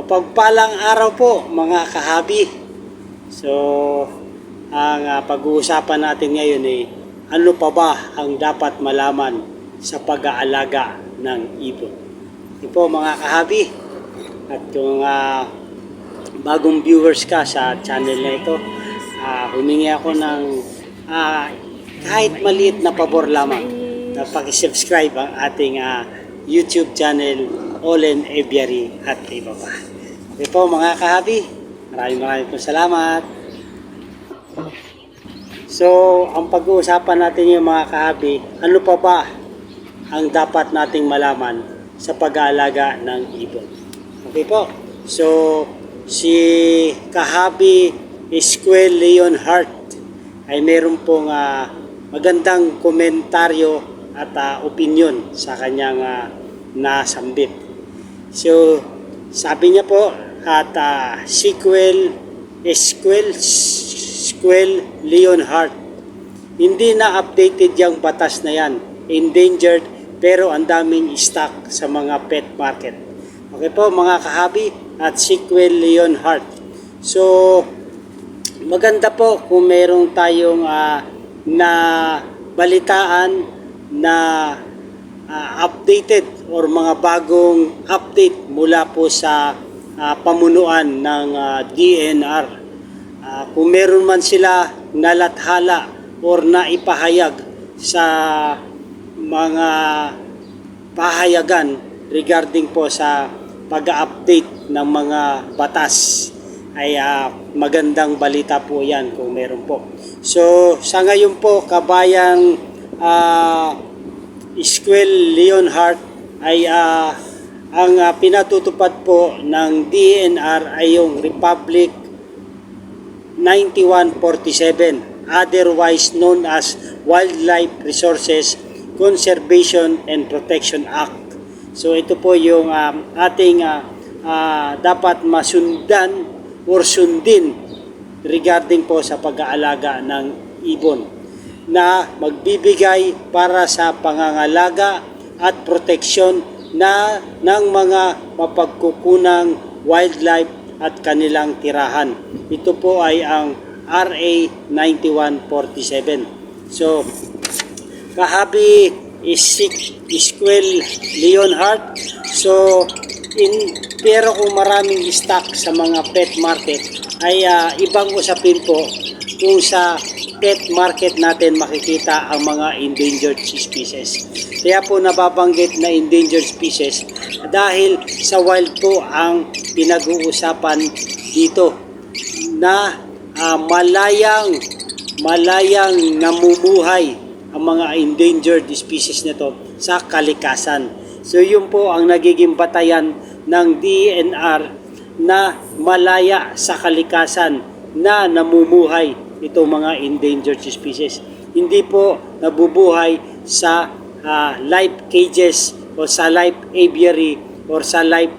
Mapagpalang araw po mga kahabi. So, ang pag-uusapan natin ngayon ay ano pa ba ang dapat malaman sa pag-aalaga ng ibon. Ito po mga kahabi. At kung bagong viewers ka sa channel na ito, humingi ako ng kahit maliit na pabor lamang na pag-subscribe ang ating YouTube channel Olen Aviary at iba pa. Okay po mga kahabi, maraming po salamat. So, ang pag-uusapan natin yung mga kahabi, ano pa ba ang dapat nating malaman sa pag-aalaga ng ibon. Okay po, so si kahabi Squel Leonhardt ay meron pong magandang komentaryo at opinion sa kanyang nasambit. So, sabi niya po at Squel Leonhardt, hindi na updated yung batas na yan, endangered, pero ang daming stock sa mga pet market. Okay po mga kahabi at Squel Leonhardt. So, maganda po kung meron tayong na balitaan na updated or mga bagong update mula po sa pamunuan ng DNR. Kung meron man sila nalathala or naipahayag sa mga pahayagan regarding po sa pag-update ng mga batas, ay magandang balita po yan kung meron po. So sa ngayon po kabayang Squel Leonhardt ay ang pinatutupad po ng DNR ay yung Republic 9147, otherwise known as Wildlife Resources Conservation and Protection Act. So ito po yung ating dapat masundan or sundin regarding po sa pag-aalaga ng ibon na magbibigay para sa pangangalaga at proteksyon ng mga mapagkukunang wildlife at kanilang tirahan. Ito po ay ang RA 9147. So, kahabi Squel Leonhardt. So, pero kung maraming stock sa mga pet market, ay ibang usapin po kung sa pet market natin makikita ang mga endangered species. Kaya po nababanggit na endangered species dahil sa wild po ang pinag-uusapan dito na malayang namumuhay ang mga endangered species nito sa kalikasan. So yun po ang nagiging batayan ng DNR na malaya sa kalikasan na namumuhay itong mga endangered species. Hindi po nabubuhay sa live cages o sa live aviary or sa live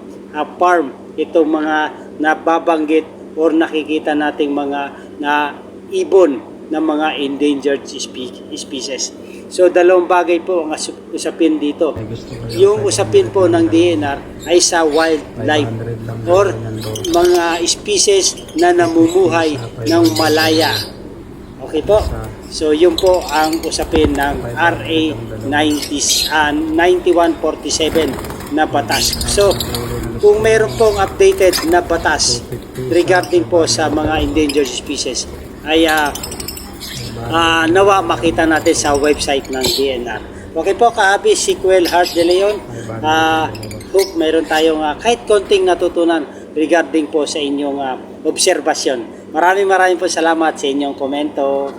farm itong mga nababanggit or nakikita nating mga ibon ng mga endangered species. So dalawang bagay po ang usapin dito. Yung usapin po ng DNR ay sa wildlife or mga species na namumuhay ng malaya. Okay po? So yun po ang usapin ng RA 9147 na batas. So kung meron pong updated na batas regarding po sa mga endangered species ay nawa makita natin sa website ng DNR. Okay po kahabi Squel de Leon, hope meron tayong kahit konting natutunan regarding po sa inyong obserbasyon. Maraming po salamat sa inyong komento.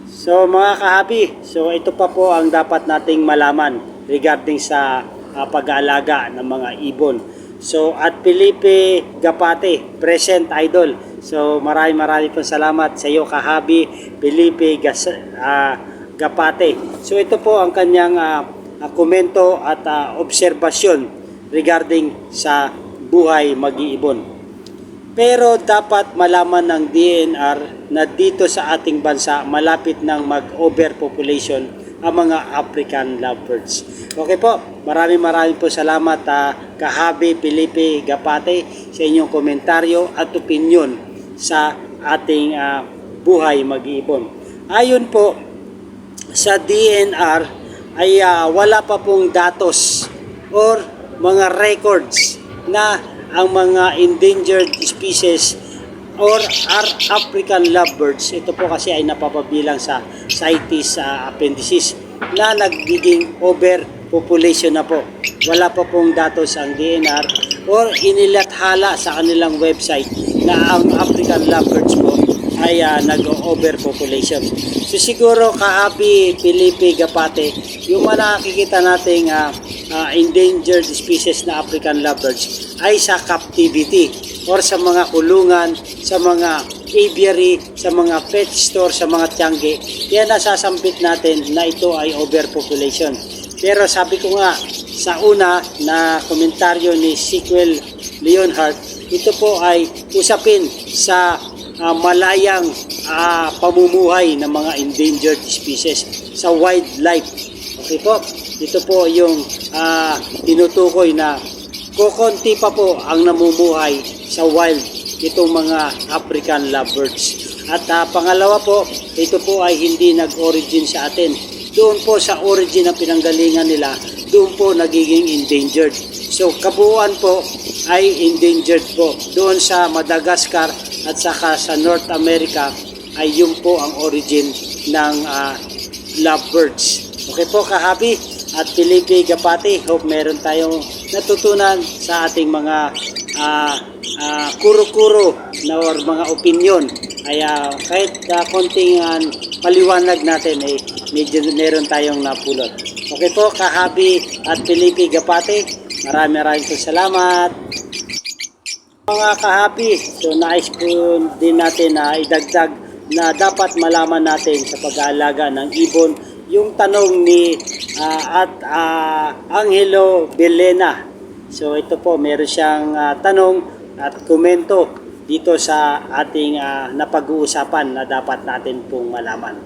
So mga kahabi, so ito pa po ang dapat nating malaman regarding sa pag-aalaga ng mga ibon. So at Felipe Gapate, present idol. So maraming po salamat sa iyo kahabi Felipe Gapate. So ito po ang kanyang komento at obserbasyon regarding sa buhay mag-iibon. Pero dapat malaman ng DNR na dito sa ating bansa malapit ng mag-overpopulation ang mga African lovebirds. Okay po, maraming po salamat Kahabi Felipe Gapate sa inyong komentaryo at opinyon sa ating buhay mag-iipon. Ayon po sa DNR ay wala pa pong datos or mga records na ang mga endangered species or African lovebirds, ito po kasi ay napapabilang sa CITES appendices na nagiging overpopulation na po. Wala pa pong datos ang DNR or inilathala sa kanilang website na ang African lovebirds po ay nag-overpopulation. So siguro Kahabi Felipe Gapate, yung mga nakikita nating endangered species na African lovebirds ay sa captivity or sa mga kulungan, sa mga aviary, sa mga pet store, sa mga tiangge. Kaya nasasampit natin na ito ay overpopulation. Pero sabi ko nga sa una na komentaryo ni Sequel Leonhardt, ito po ay usapin sa malayang pamumuhay ng mga endangered species sa wildlife. Okay po, ito po yung tinutukoy na kukunti pa po ang namumuhay sa wild itong mga African lovebirds. At pangalawa po, ito po ay hindi nag-origin sa atin. Doon po sa origin ng pinanggalingan nila, doon po nagiging endangered. So kabuuan po ay endangered po. Doon sa Madagascar at saka sa North America ay yun po ang origin ng lovebirds. Okay po Kahabi at Felipe Gapate, hope meron tayong natutunan sa ating mga kuro-kuro na or mga opinion. Ay kahit konting paliwanag natin ay medyo meron tayong napulot. Okay po Kahabi at Felipe Gapate, maraming po salamat. Mga Kahabi, so nais po din natin na idagdag na dapat malaman natin sa pag-aalaga ng ibon yung tanong ni Angelo Belena. So ito po, meron siyang tanong at komento dito sa ating napag-uusapan na dapat natin pong malaman.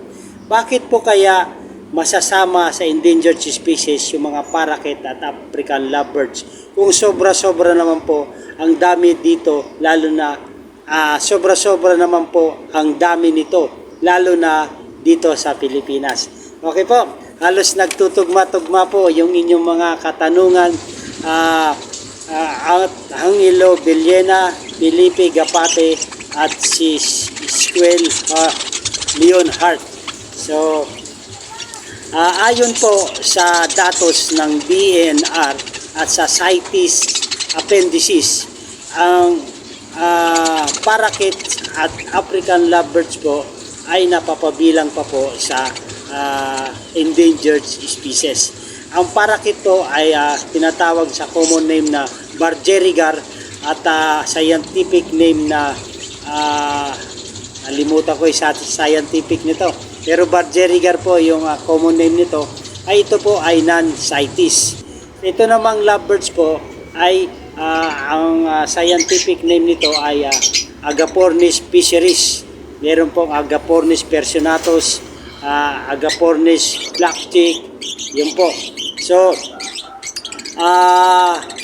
Bakit po kaya masasama sa endangered species yung mga parakeet at African lovebirds? Kung sobra-sobra naman po ang dami dito, lalo na sobra-sobra naman po ang dami nito, lalo na dito sa Pilipinas. Okay po, halos nagtutugma-tugma po yung inyong mga katanungan. Angelo Belena, Felipe Gapate at si Sequel Leonhardt. So ayon po sa datos ng DNR at sa CITES appendices, ang parakeet at African lovebirds po ay napapabilang pa po sa endangered species. Ang parakeet po ay tinatawag sa common name na Bergeriger at scientific name na nalimutan ko yung scientific nito. Pero Bergeriger po yung common name nito, ay ito po ay non-CITES. Ito namang lovebirds po ay ang scientific name nito ay Agapornis fisheries. Meron pong Agapornis personatus, Agapornis blackchick, yun po. So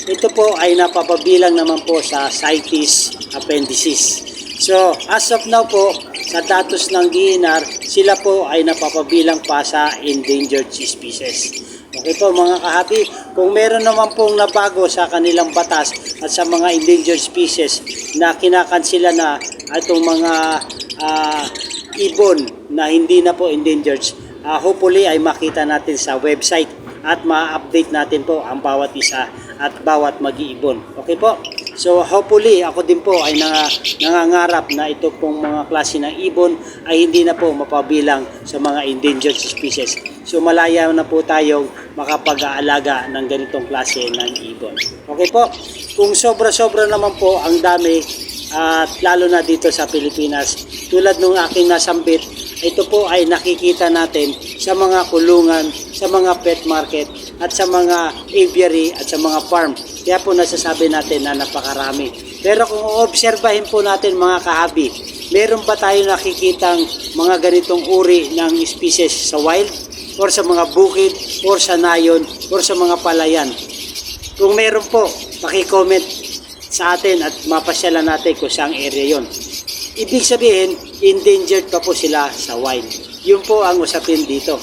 ito po ay napapabilang naman po sa CITES appendices. So as of now po, sa datos ng DNR, sila po ay napapabilang pa sa endangered species. Okay po mga Kahabi, kung meron naman pong nabago sa kanilang batas at sa mga endangered species na kinakansila na itong mga ibon na hindi na po endangered, hopefully ay makita natin sa website at ma-update natin po ang bawat isa at bawat mag-iibon. Okay po? So hopefully ako din po ay nangangarap na ito pong mga klase ng ibon ay hindi na po mapabilang sa mga endangered species. So malaya na po tayong makapag-aalaga ng ganitong klase ng ibon. Okay po? Kung sobra-sobra naman po ang dami at lalo na dito sa Pilipinas, tulad nung aking nasambit, ito po ay nakikita natin sa mga kulungan, sa mga pet market at sa mga aviary at sa mga farm. Kaya po nasasabi natin na napakarami. Pero kung obserbahin po natin mga Kahabi, meron ba tayo nakikitang mga ganitong uri ng species sa wild? or sa mga bukid or sa nayon or sa mga palayan. Kung meron po, paki-comment sa atin at mapasyalan natin kung saang area yon. Ibig sabihin, endangered pa po sila sa wild. Yun po ang usapin dito.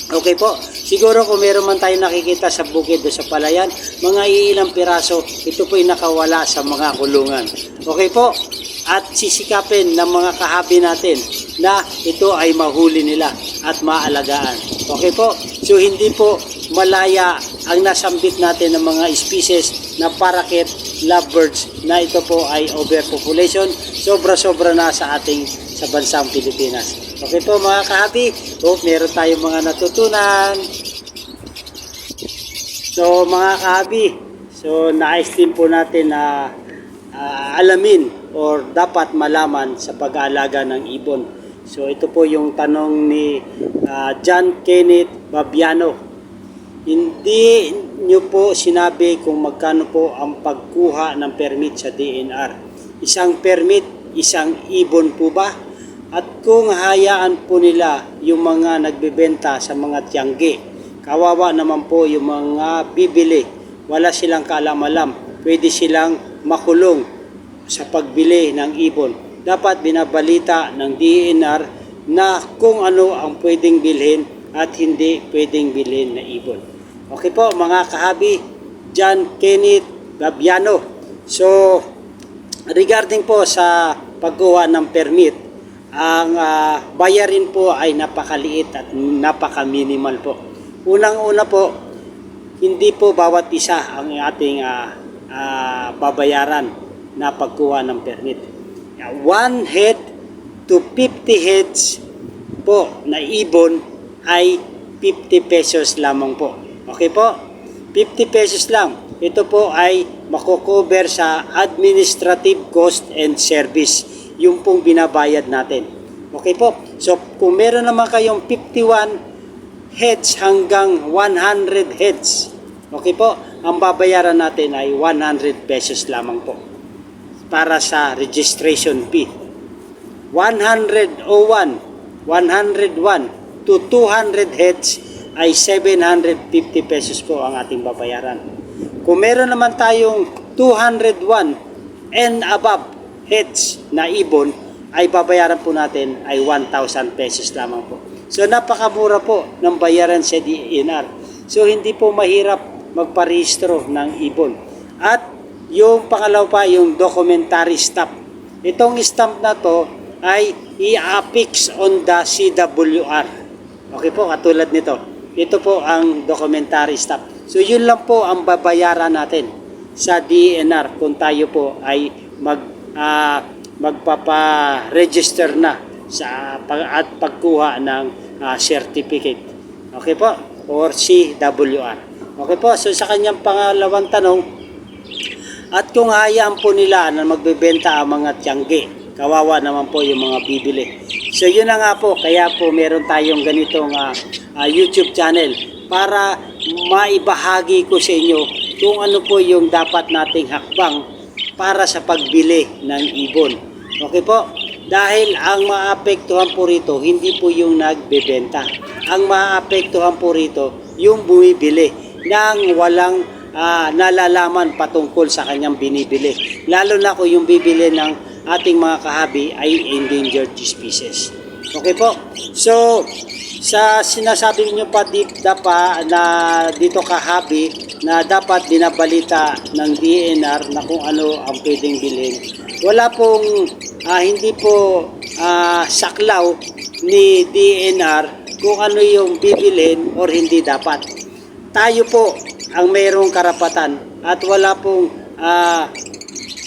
Okay po, siguro kung meron man tayo nakikita sa bukid o sa palayan, mga iilang piraso, ito po yung nakawala sa mga kulungan. Okay po, at sisikapin ng mga kahabi natin na ito ay mahuli nila at maalagaan. Okay po, so hindi po malaya ang nasambit natin ng mga species na parakeet, lovebirds na ito po ay overpopulation. Sobra-sobra na sa bansang Pilipinas. Okay po mga kahabi, hope meron tayong mga natutunan. So mga kahabi, so nais din po natin na alamin or dapat malaman sa pag-aalaga ng ibon. So ito po yung tanong ni John Kenneth Babiano. Hindi nyo po sinabi kung magkano po ang pagkuha ng permit sa DNR. Isang permit, isang ibon po ba? At kung hayaan po nila yung mga nagbebenta sa mga tiyangge, kawawa naman po yung mga bibili. Wala silang kaalam-alam. Pwede silang makulong sa pagbili ng ibon. Dapat binabalita ng DNR na kung ano ang pwedeng bilhin at hindi pwedeng bilhin na ibon. Okay po mga kahabi, John Kenneth Babiano. So regarding po sa pagkuha ng permit, ang bayarin po ay napakaliit at napaka-minimal po. Unang-una po, hindi po bawat isa ang ating babayaran na pagkuha ng permit. 1 head to 50 heads po na ibon ay 50 pesos lamang po. Okay po? 50 pesos lang. Ito po ay makocover sa administrative cost and service. Yung pong binabayad natin. Okay po? So, kung meron naman kayong 51 heads hanggang 100 heads, okay po? Ang babayaran natin ay 100 pesos lamang po para sa registration fee. 101 to 200 heads ay 750 pesos po ang ating babayaran. Kung meron naman tayong 201 and above heads na ibon, ay babayaran po natin ay 1,000 pesos lamang po. So napakamura po ng bayaran sa DNR. So hindi po mahirap magparehistro ng ibon. At yung pangalawa pa, yung documentary stamp. Itong stamp na to ay i-affix on the CWR. Okay po, katulad nito. Ito po ang documentary stamp. So yun lang po ang babayaran natin sa DNR kung tayo po ay magpapa-register na sa at pagkuha ng certificate. Okay po? Or CWR. Okay po? So sa kanyang pangalawang tanong, at kung hayaan po nila na magbebenta ang mga tiyangge, kawawa naman po yung mga bibili. So yun na nga po, kaya po meron tayong ganitong YouTube channel para maibahagi ko sa inyo kung ano po yung dapat nating hakbang para sa pagbili ng ibon. Okay po? Dahil ang maapektuhan po rito, hindi po yung nagbebenta. Ang maapektuhan po rito, yung bumibili nang walang nalalaman patungkol sa kanyang binibili. Lalo na kung yung bibili ng ating mga kahabi ay endangered species. Okay po? So, sa sinasabi niyo pa dito kahabi na dapat binabalita ng DNR na kung ano ang pwedeng bilhin. Wala pong hindi po saklaw ni DNR kung ano yung bibilhin or hindi dapat. Tayo po ang mayroong karapatan at wala pong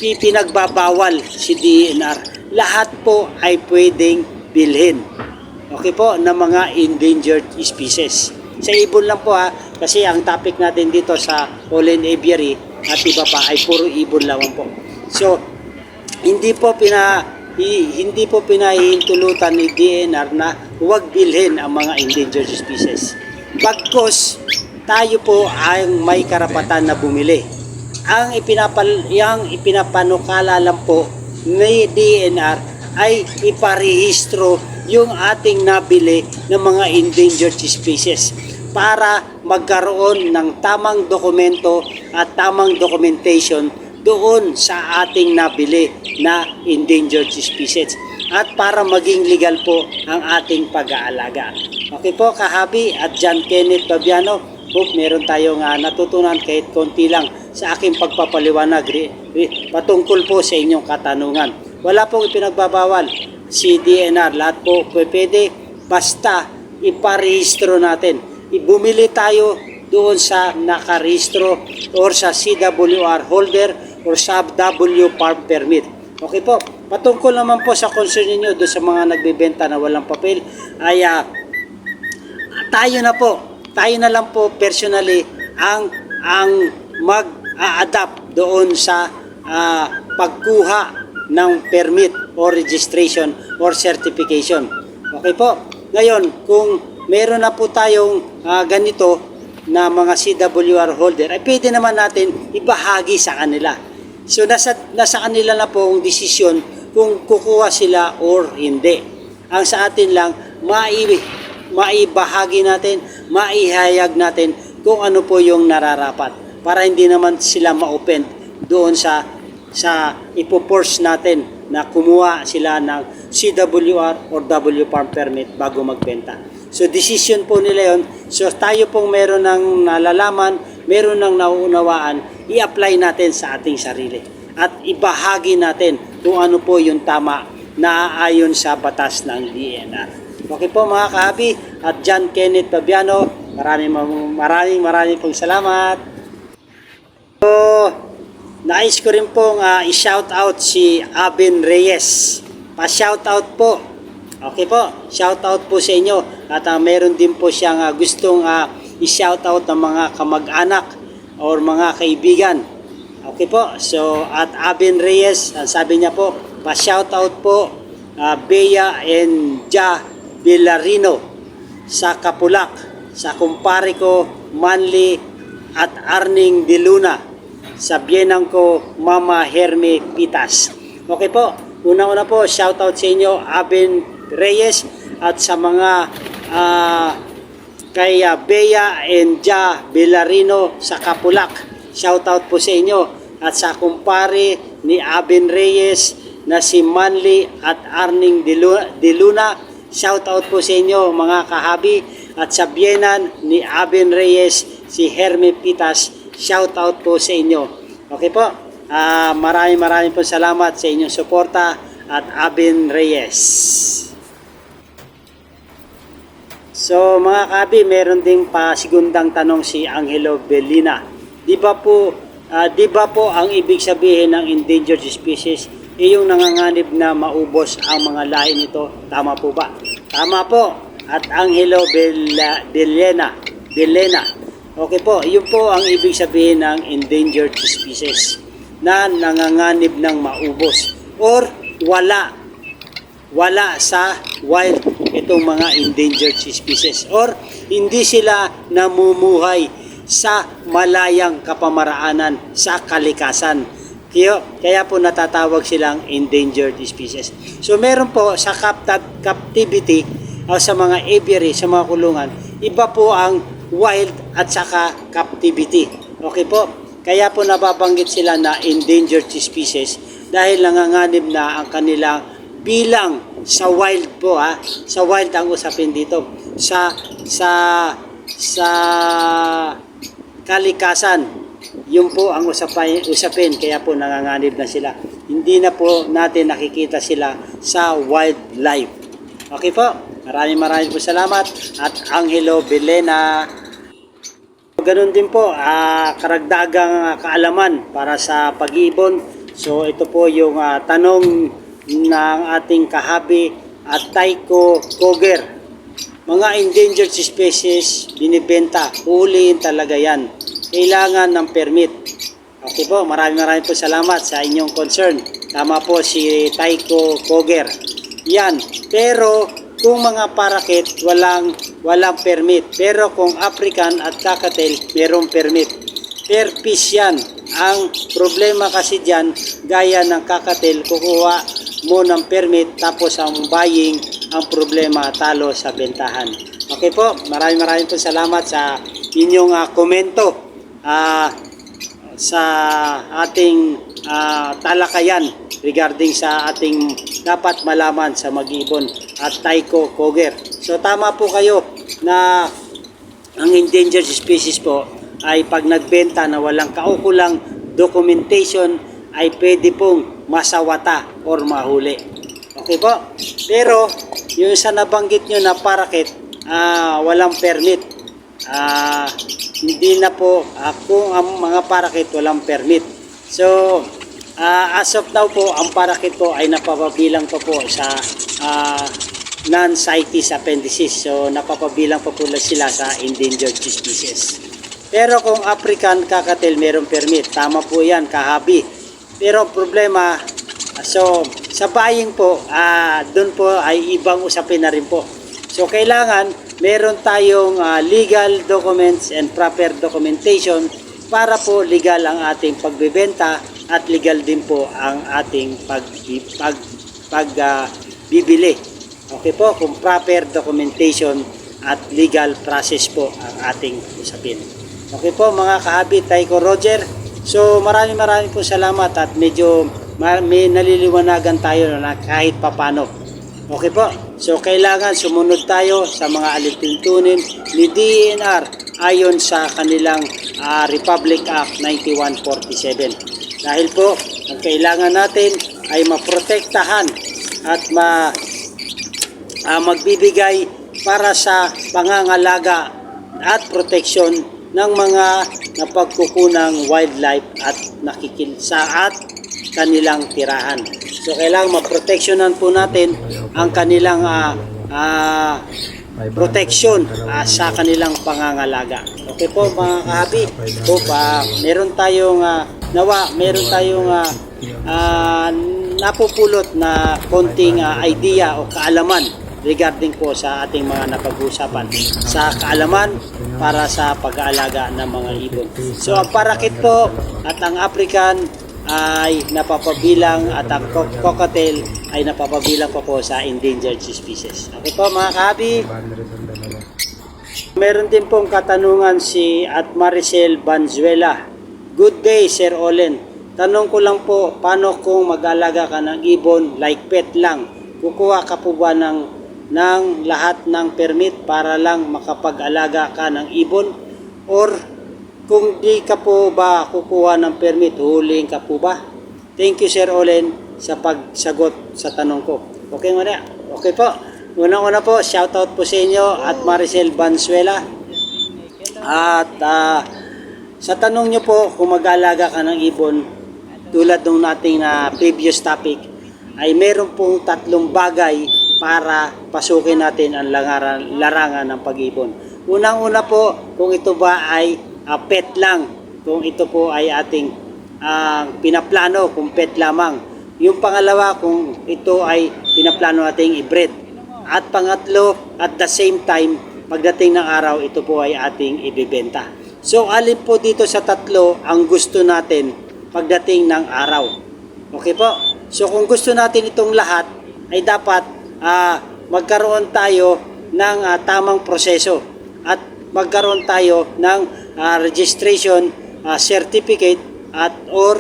pinagbabawal si DNR. Lahat po ay pwedeng bilhin. Okay po, ng mga endangered species. Sa ibon lang po kasi ang topic natin dito sa Holland Aviary at iba pa ay puro ibon lamang po. So, hindi po pinahihintulutan ni DNR na huwag bilhin ang mga endangered species. Bagkus, tayo po ang may karapatan na bumili. Ang ipinapanukala lang po ni DNR ay iparehistro yung ating nabili ng mga endangered species para magkaroon ng tamang dokumento at tamang documentation doon sa ating nabili na endangered species at para maging legal po ang ating pag-aalaga. Okay po, Kahabi at John Kenneth Fabiano, hope meron tayong natutunan kahit konti lang sa aking pagpapaliwanag patungkol po sa inyong katanungan. Wala pong ipinagbabawal si DNR, lahat po pwede basta iparehistro natin. Bumili tayo doon sa nakarehistro or sa CWR holder or sa W farm permit. Okay po, patungkol naman po sa concern ninyo doon sa mga nagbebenta na walang papel ay tayo na lang po personally ang mag-a-adapt doon sa pagkuha ng permit or registration or certification. Okay po. Ngayon, kung meron na po tayong ganito na mga CWR holder, ay pwede naman natin ibahagi sa kanila. So nasa kanila na po ang desisyon kung kukuha sila or hindi. Ang sa atin lang, maibahagi natin, maihayag natin kung ano po yung nararapat para hindi naman sila ma-open doon sa ipoforce natin na kumuha sila ng CWR or W farm permit bago magbenta. So decision po nila yon. So tayo pong meron ng nalalaman, meron ng nauunawaan, i-apply natin sa ating sarili at ibahagi natin kung ano po yung tama na ayon sa batas ng DNR. Okay po mga Kahabi at John Kenneth Fabiano, maraming pong salamat. So, nais ko rin pong i-shout out si Abin Reyes. Pa-shout out po. Okay po, shout out po sa inyo. At meron din po siyang gustong i-shout out ng mga kamag-anak or mga kaibigan. Okay po, so at Abin Reyes, sabi niya po, pa-shout out po Bea and Ja Villarino sa Kapulak, sa kumpare ko Manly at Arning de Luna, sa biyenang ko Mama Herme Pitas. Okay po, una-una po, shout out sa inyo Abin Reyes at sa mga kay Bea and Ja Villarino sa Kapulak. Shout out po sa inyo at sa kumpare ni Abin Reyes na si Manly at Arning de Luna. Shout out po sa inyo mga Kahabi at sa biyenan ni Abin Reyes si Herme Pitas. Shout out po sa inyo. Okay po. Maraming po salamat sa inyong suporta at Abin Reyes. So mga Kahabi, meron ding pasigundang tanong si Angelo Bellina. Di ba po ang ibig sabihin ng endangered species yung nanganganib na maubos ang mga lahi nito? Tama po ba? Tama po. At Angelo Bellina. Okay po, yun po ang ibig sabihin ng endangered species na nanganganib ng maubos or wala sa wild itong mga endangered species or hindi sila namumuhay sa malayang kapamaraanan sa kalikasan. Kaya po natatawag silang endangered species. So meron po sa captivity o sa mga aviary, sa mga kulungan, iba po ang wild at saka captivity. Okay po? Kaya po nababanggit sila na endangered species dahil nanganganib na ang kanilang bilang sa wild po sa wild ang usapin dito. Sa kalikasan, yun po ang usapin, kaya po nanganganib na sila. Hindi na po natin nakikita sila sa wildlife. Okay po, maraming po salamat at Angelo Bellina. Ganun din po, karagdagang kaalaman para sa pag-iibon. So ito po yung tanong ng ating Kahabi at Taiko Koger. Mga endangered species, binibenta, huliin talaga yan. Kailangan ng permit. Okay po, maraming po salamat sa inyong concern. Tama po si Taiko Koger. Yan, pero kung mga parakit, walang permit. Pero kung African at Kakatel, merong permit. Per piece yan. Ang problema kasi dyan, gaya ng Kakatel, kukuha mo ng permit tapos ang buying ang problema, talo sa bentahan. Okay po, maraming po salamat sa inyong komento sa ating talakayan regarding sa ating dapat malaman sa mag-ibon at Tycho Coger. So tama po kayo na ang endangered species po ay pag nagbenta na walang kaukulang documentation ay pwede pong masawata or mahuli. Okay po? Pero yung sa nabanggit nyo na parakit, walang permit. Hindi na po kung ang mga parakit walang permit. So as of now po, ang parakit po ay napapabilang pa po sa non-CITES appendices. So napapabilang pa po sila sa endangered species. Pero kung African cockatiel meron permit, tama po yan, kahabi. Pero problema, so sa buying po, doon po ay ibang usapin na rin po. So kailangan meron tayong legal documents and proper documentation para po legal ang ating pagbebenta at legal din po ang ating pagbibili. Okay po, kung proper documentation at legal process po ang ating usapin. Okay po mga kahabi, Tycho Roger. So maraming po salamat at medyo may naliliwanagan tayo na kahit papano. Okay po, so kailangan sumunod tayo sa mga alituntunin ni DENR ayon sa kanilang Republic Act 9147. Dahil po, ang kailangan natin ay maprotektahan at magbibigay para sa pangangalaga at proteksyon ng mga napagkukunang wildlife at at kanilang tirahan. So kailangan maproteksyonan po natin ang kanilang proteksyon sa kanilang pangangalaga. Okay po mga kahabi, po meron tayong napupulot na konting idea o kaalaman regarding po sa ating mga napag-uusapan sa kaalaman para sa pag-aalaga ng mga ibon. So ang parakit po at ang African ay napapabilang at ang cockatiel ay napapabilang po sa endangered species. Okay po mga kahabi. Meron din pong katanungan si at Maricel Banzuela. Good day Sir Olen. Tanong ko lang po, paano kung mag-alaga ka ng ibon like pet lang? Kukuha ka po ba ng lahat ng permit para lang makapag-alaga ka ng ibon? Or kung di ka po ba kukuha ng permit, huling ka po ba? Thank you Sir Olen sa pagsagot sa tanong ko. Okay muna? Okay po. Unang-una po, shoutout po sa inyo at Maricel Banzuela. At sa tanong nyo po, kung mag-alaga ka ng ibon, tulad ng nating previous topic, ay meron pong 3 bagay para pasukin natin ang larangan ng pag-ibon. Unang-una po, kung ito ba ay pet lang, kung ito po ay ating pinaplano, kung pet lamang. Yung pangalawa, kung ito ay pinaplano nating i-breed. At pangatlo, at the same time, pagdating ng araw, ito po ay ating ibibenta. So, alin po dito sa 3 ang gusto natin pagdating ng araw? Okay po? So, kung gusto natin itong lahat, ay dapat magkaroon tayo ng tamang proseso at magkaroon tayo ng registration certificate at or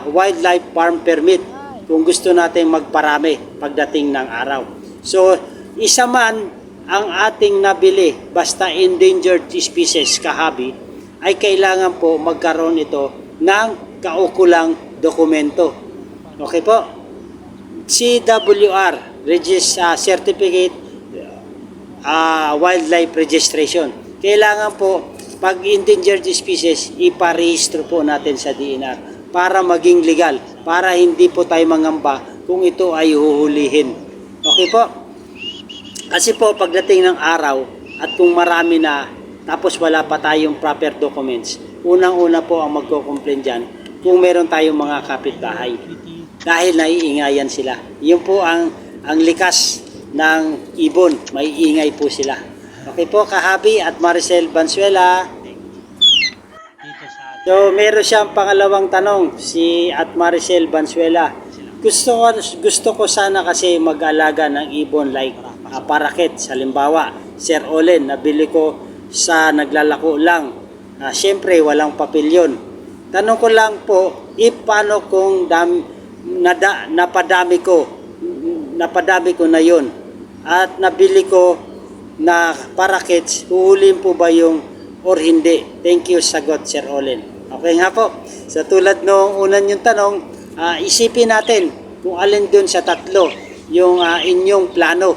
wildlife farm permit kung gusto natin magparami pagdating ng araw. So, isa man ang ating nabili basta endangered species kahabi ay kailangan po magkaroon ito ng kaukulang dokumento. Okay po? CWR certificate wildlife registration. Kailangan po pag endangered species iparehistro po natin sa DENR para maging legal, para hindi po tayo mangamba kung ito ay huhulihin. Okay po? Kasi po pagdating ng araw at kung marami na tapos wala pa tayong proper documents, unang-una po ang magko-complain dyan kung meron tayong mga kapitbahay dahil naiingayan sila. Yun po ang likas ng ibon, may ingay po sila. Okay po kahabi at Maricel Banzuela. So meron siyang pangalawang tanong si at Maricel Banzuela. gusto ko sana kasi mag-alaga ng ibon like parakit. Halimbawa, Sir Olen, nabili ko sa naglalako lang. Siyempre, walang papel yun. Tanong ko lang po, paano kung napadami ko na yun at nabili ko na parakits, huhulihin po ba yung or hindi? Thank you, sagot Sir Olen. Okay nga po. Sa tulad nung unan yung tanong, isipin natin kung alin dun sa tatlo yung inyong plano.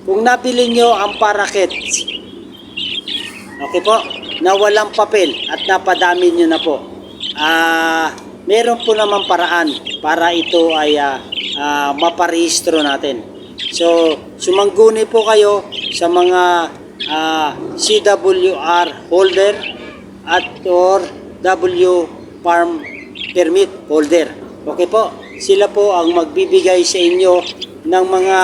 Kung nabili nyo ang parakits, okay po, na walang papel at napadami nyo na po, meron po naman paraan para ito ay maparehistro natin. So, sumangguni po kayo sa mga CWR holder at or W farm permit holder. Okay po, sila po ang magbibigay sa inyo ng mga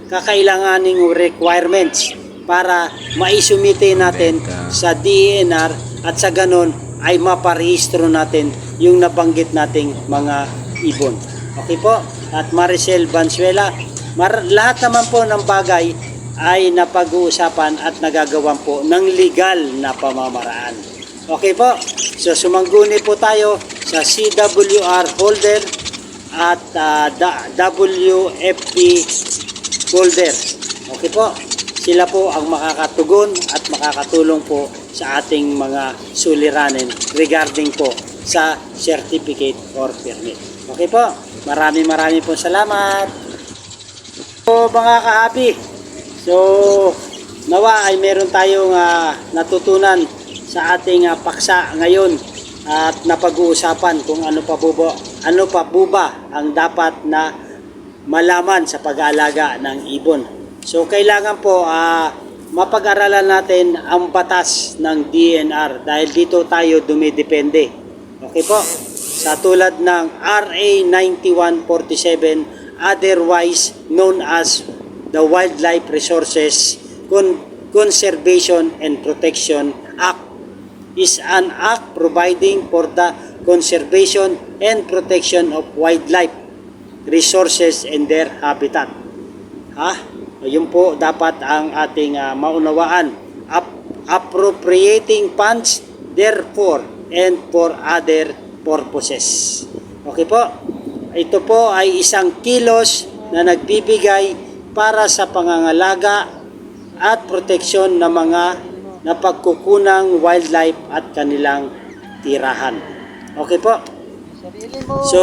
kakailanganing requirements para maisumite natin sa DENR at sa ganon ay maparehistro natin yung nabanggit nating mga ibon. Okay po? At Maricel Valenzuela, lahat naman po ng bagay ay napag-uusapan at nagagawan po ng legal na pamamaraan. Okay po? So sumangguni po tayo sa CWR holder at WFP holder. Okay po? Sila po ang makakatugon at makakatulong po sa ating mga suliranin regarding po sa certificate or permit. Okay po? Maraming po salamat. So mga kahabi, so nawa ay meron tayong natutunan sa ating paksa ngayon at napag-uusapan kung ano pa po ba ang dapat na malaman sa pag-aalaga ng ibon. So kailangan po mapag-aralan natin ang batas ng DENR dahil dito tayo dumidepende. Okay po? Sa tulad ng RA 9147, otherwise known as the Wildlife Resources Conservation and Protection Act, is an act providing for the conservation and protection of wildlife resources and their habitat. Yun po dapat ang ating maunawaan. Appropriating funds therefore and for other purposes. Okay po? Ito po ay isang kilos na nagbibigay para sa pangangalaga at proteksyon ng mga napagkukunang wildlife at kanilang tirahan. Okay po? So,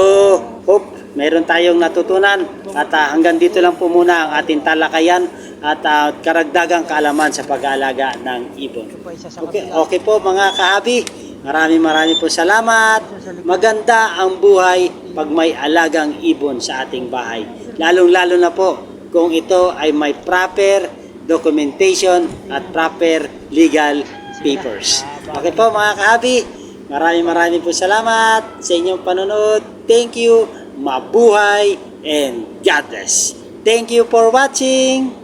hope meron tayong natutunan at hanggang dito lang po muna ang ating talakayan at karagdagang kaalaman sa pag-aalaga ng ibon. Okay po mga kahabi, maraming po salamat. Maganda ang buhay pag may alagang ibon sa ating bahay. Lalong-lalo na po kung ito ay may proper documentation at proper legal papers. Okay po mga kahabi, maraming po salamat sa inyong panonood. Thank you, mabuhay, and God bless. Thank you for watching.